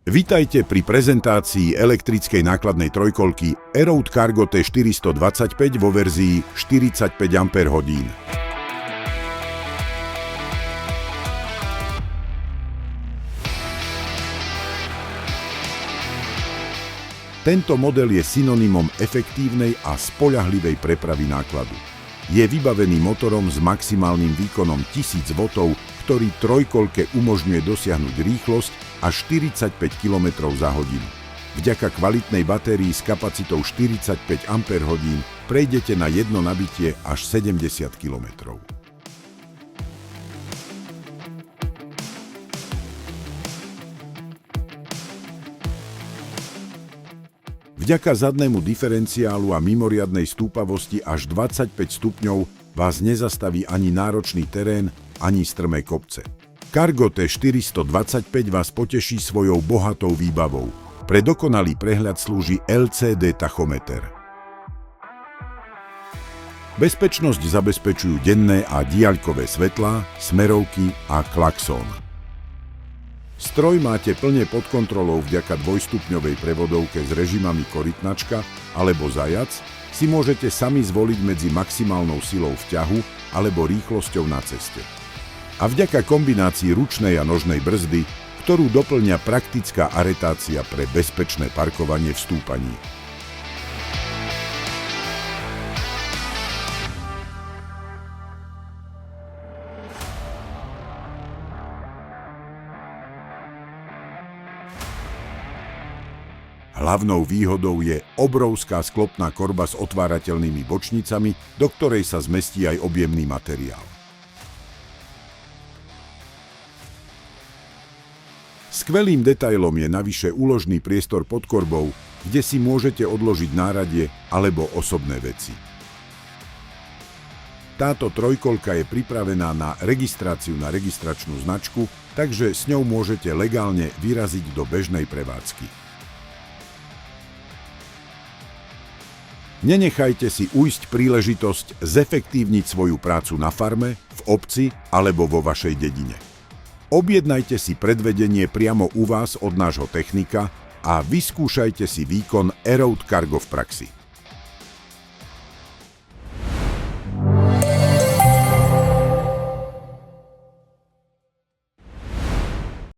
Vitajte pri prezentácii elektrickej nákladnej trojkolky E-Road Cargo T425 vo verzii 45 Ah. Tento model je synonymom efektívnej a spoľahlivej prepravy nákladu. Je vybavený motorom s maximálnym výkonom 1000 W, ktorý trojkolke umožňuje dosiahnuť rýchlosť až 45 km za hodinu. Vďaka kvalitnej batérii s kapacitou 45 Ah prejdete na jedno nabitie až 70 km. Vďaka zadnému diferenciálu a mimoriadnej stúpavosti až 25 stupňov vás nezastaví ani náročný terén, ani strmé kopce. Cargo T425 vás poteší svojou bohatou výbavou. Pre dokonalý prehľad slúži LCD tachometer. Bezpečnosť zabezpečujú denné a diaľkové svetlá, smerovky a klaxón. Stroj máte plne pod kontrolou vďaka dvojstupňovej prevodovke s režimami korytnačka alebo zajac, si môžete sami zvoliť medzi maximálnou silou vťahu alebo rýchlosťou na ceste. A vďaka kombinácii ručnej a nožnej brzdy, ktorú doplňa praktická aretácia pre bezpečné parkovanie v stúpaní. Hlavnou výhodou je obrovská sklopná korba s otvárateľnými bočnicami, do ktorej sa zmestí aj objemný materiál. Skvelým detailom je navyše úložný priestor pod korbou, kde si môžete odložiť náradie alebo osobné veci. Táto trojkolka je pripravená na registráciu na registračnú značku, takže s ňou môžete legálne vyraziť do bežnej prevádzky. Nenechajte si ujsť príležitosť zefektívniť svoju prácu na farme, v obci alebo vo vašej dedine. Objednajte si predvedenie priamo u vás od nášho technika a vyskúšajte si výkon E-Road Cargo v praxi.